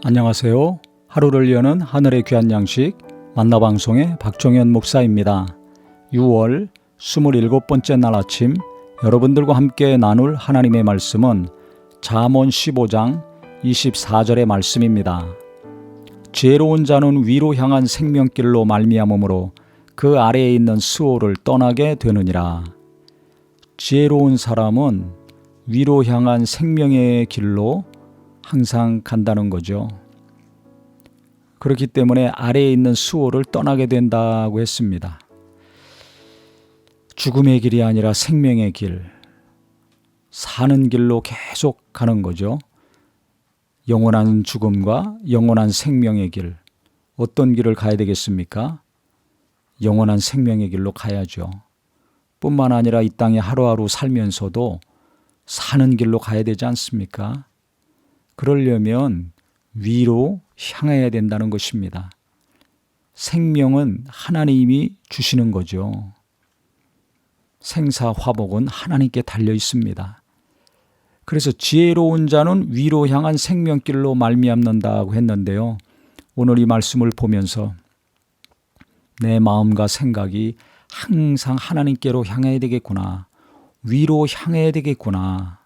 안녕하세요. 하루를 여는 하늘의 귀한 양식 만나방송의 박종현 목사입니다. 6월 27번째 날 아침 여러분들과 함께 나눌 하나님의 말씀은 잠언 15장 24절의 말씀입니다. 지혜로운 자는 위로 향한 생명길로 말미암으므로 그 아래에 있는 수호를 떠나게 되느니라. 지혜로운 사람은 위로 향한 생명의 길로 항상 간다는 거죠. 그렇기 때문에 아래에 있는 수호를 떠나게 된다고 했습니다. 죽음의 길이 아니라 생명의 길, 사는 길로 계속 가는 거죠. 영원한 죽음과 영원한 생명의 길, 어떤 길을 가야 되겠습니까? 영원한 생명의 길로 가야죠. 뿐만 아니라 이 땅에 하루하루 살면서도 사는 길로 가야 되지 않습니까? 그러려면 위로 향해야 된다는 것입니다. 생명은 하나님이 주시는 거죠. 생사화복은 하나님께 달려 있습니다. 그래서 지혜로운 자는 위로 향한 생명길로 말미암는다고 했는데요. 오늘 이 말씀을 보면서 내 마음과 생각이 항상 하나님께로 향해야 되겠구나. 위로 향해야 되겠구나.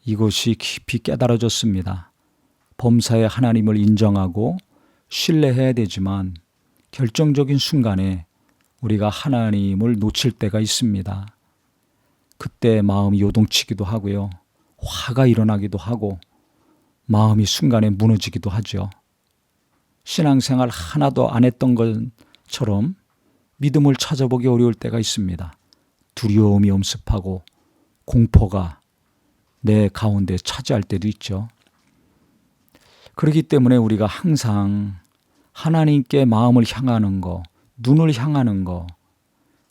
이것이 깊이 깨달아졌습니다. 범사의 하나님을 인정하고 신뢰해야 되지만 결정적인 순간에 우리가 하나님을 놓칠 때가 있습니다. 그때 마음이 요동치기도 하고요. 화가 일어나기도 하고 마음이 순간에 무너지기도 하죠. 신앙생활 하나도 안 했던 것처럼 믿음을 찾아보기 어려울 때가 있습니다. 두려움이 엄습하고 공포가 내 가운데 차지할 때도 있죠. 그렇기 때문에 우리가 항상 하나님께 마음을 향하는 거, 눈을 향하는 거,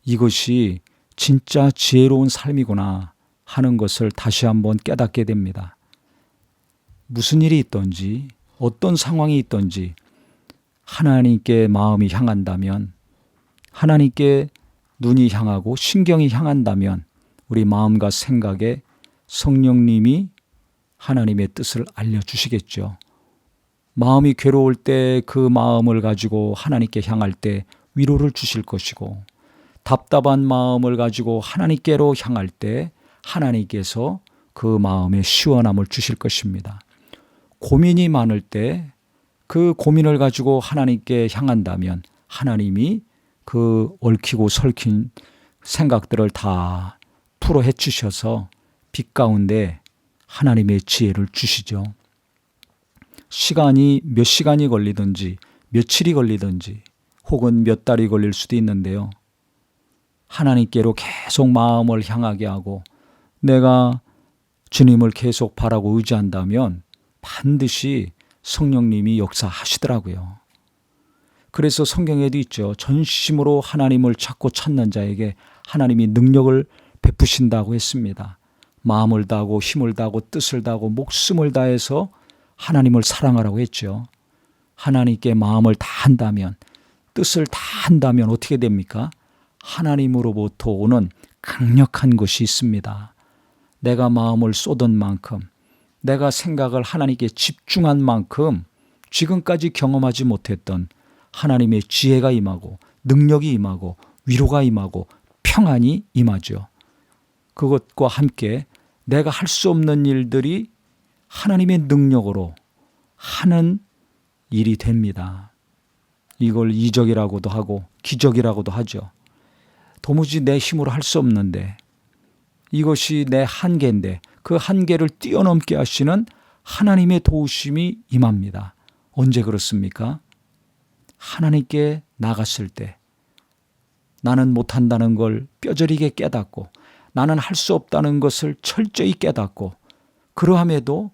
이것이 진짜 지혜로운 삶이구나 하는 것을 다시 한번 깨닫게 됩니다. 무슨 일이 있든지 어떤 상황이 있든지 하나님께 마음이 향한다면, 하나님께 눈이 향하고 신경이 향한다면 우리 마음과 생각에 성령님이 하나님의 뜻을 알려주시겠죠. 마음이 괴로울 때 그 마음을 가지고 하나님께 향할 때 위로를 주실 것이고, 답답한 마음을 가지고 하나님께로 향할 때 하나님께서 그 마음에 시원함을 주실 것입니다. 고민이 많을 때 그 고민을 가지고 하나님께 향한다면 하나님이 그 얽히고 설킨 생각들을 다 풀어해 주셔서 빛 가운데 하나님의 지혜를 주시죠. 시간이 몇 시간이 걸리든지 며칠이 걸리든지 혹은 몇 달이 걸릴 수도 있는데요. 하나님께로 계속 마음을 향하게 하고 내가 주님을 계속 바라고 의지한다면 반드시 성령님이 역사하시더라고요. 그래서 성경에도 있죠. 전심으로 하나님을 찾고 찾는 자에게 하나님이 능력을 베푸신다고 했습니다. 마음을 다하고 힘을 다하고 뜻을 다하고 목숨을 다해서 하나님을 사랑하라고 했죠. 하나님께 마음을 다한다면, 뜻을 다한다면 어떻게 됩니까? 하나님으로부터 오는 강력한 것이 있습니다. 내가 마음을 쏟은 만큼, 내가 생각을 하나님께 집중한 만큼 지금까지 경험하지 못했던 하나님의 지혜가 임하고 능력이 임하고 위로가 임하고 평안이 임하죠. 그것과 함께 내가 할 수 없는 일들이 하나님의 능력으로 하는 일이 됩니다. 이걸 이적이라고도 하고 기적이라고도 하죠. 도무지 내 힘으로 할 수 없는데, 이것이 내 한계인데 그 한계를 뛰어넘게 하시는 하나님의 도우심이 임합니다. 언제 그렇습니까? 하나님께 나갔을 때 나는 못한다는 걸 뼈저리게 깨닫고 나는 할 수 없다는 것을 철저히 깨닫고 그러함에도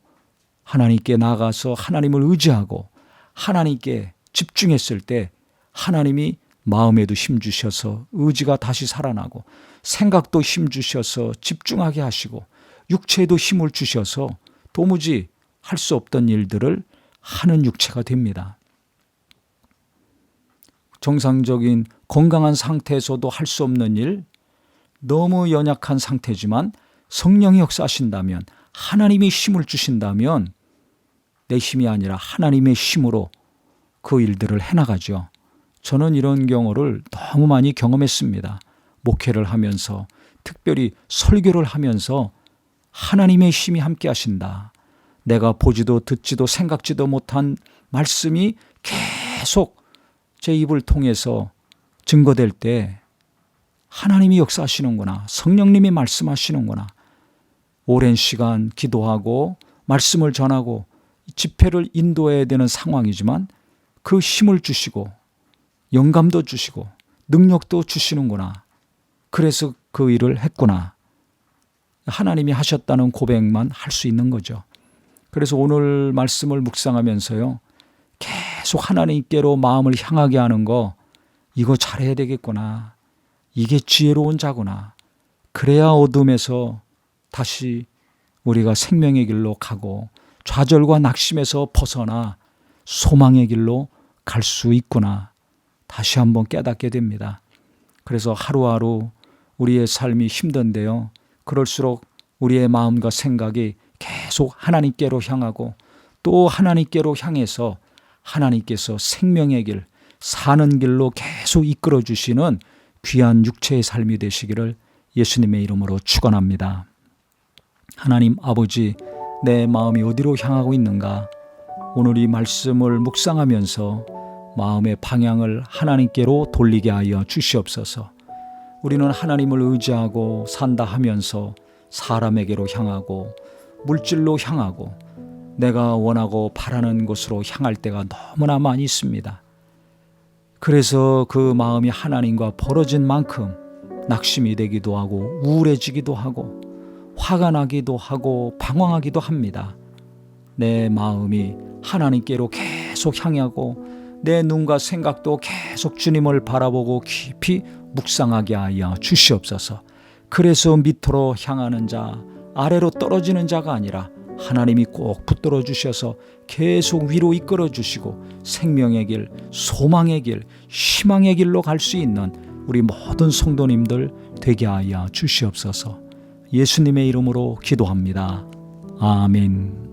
하나님께 나가서 하나님을 의지하고 하나님께 집중했을 때 하나님이 마음에도 힘 주셔서 의지가 다시 살아나고 생각도 힘 주셔서 집중하게 하시고 육체에도 힘을 주셔서 도무지 할 수 없던 일들을 하는 육체가 됩니다. 정상적인 건강한 상태에서도 할 수 없는 일, 너무 연약한 상태지만 성령이 역사하신다면, 하나님이 힘을 주신다면 내 힘이 아니라 하나님의 힘으로 그 일들을 해나가죠. 저는 이런 경우를 너무 많이 경험했습니다. 목회를 하면서, 특별히 설교를 하면서 하나님의 힘이 함께 하신다. 내가 보지도 듣지도 생각지도 못한 말씀이 계속 제 입을 통해서 증거될 때 하나님이 역사하시는구나, 성령님이 말씀하시는구나. 오랜 시간 기도하고 말씀을 전하고 집회를 인도해야 되는 상황이지만 그 힘을 주시고 영감도 주시고 능력도 주시는구나. 그래서 그 일을 했구나. 하나님이 하셨다는 고백만 할 수 있는 거죠. 그래서 오늘 말씀을 묵상하면서요, 계속 하나님께로 마음을 향하게 하는 거, 이거 잘해야 되겠구나. 이게 지혜로운 자구나. 그래야 어둠에서 다시 우리가 생명의 길로 가고 좌절과 낙심에서 벗어나 소망의 길로 갈 수 있구나. 다시 한번 깨닫게 됩니다. 그래서 하루하루 우리의 삶이 힘든데요, 그럴수록 우리의 마음과 생각이 계속 하나님께로 향하고 또 하나님께로 향해서 하나님께서 생명의 길, 사는 길로 계속 이끌어 주시는 귀한 육체의 삶이 되시기를 예수님의 이름으로 축원합니다. 하나님 아버지, 내 마음이 어디로 향하고 있는가? 오늘 이 말씀을 묵상하면서 마음의 방향을 하나님께로 돌리게 하여 주시옵소서. 우리는 하나님을 의지하고 산다 하면서 사람에게로 향하고 물질로 향하고 내가 원하고 바라는 곳으로 향할 때가 너무나 많이 있습니다. 그래서 그 마음이 하나님과 벌어진 만큼 낙심이 되기도 하고 우울해지기도 하고 화가 나기도 하고 방황하기도 합니다. 내 마음이 하나님께로 계속 향하고 내 눈과 생각도 계속 주님을 바라보고 깊이 묵상하게 하여 주시옵소서. 그래서 밑으로 향하는 자, 아래로 떨어지는 자가 아니라 하나님이 꼭 붙들어 주셔서 계속 위로 이끌어 주시고 생명의 길, 소망의 길, 희망의 길로 갈 수 있는 우리 모든 성도님들 되게 하여 주시옵소서. 예수님의 이름으로 기도합니다. 아멘.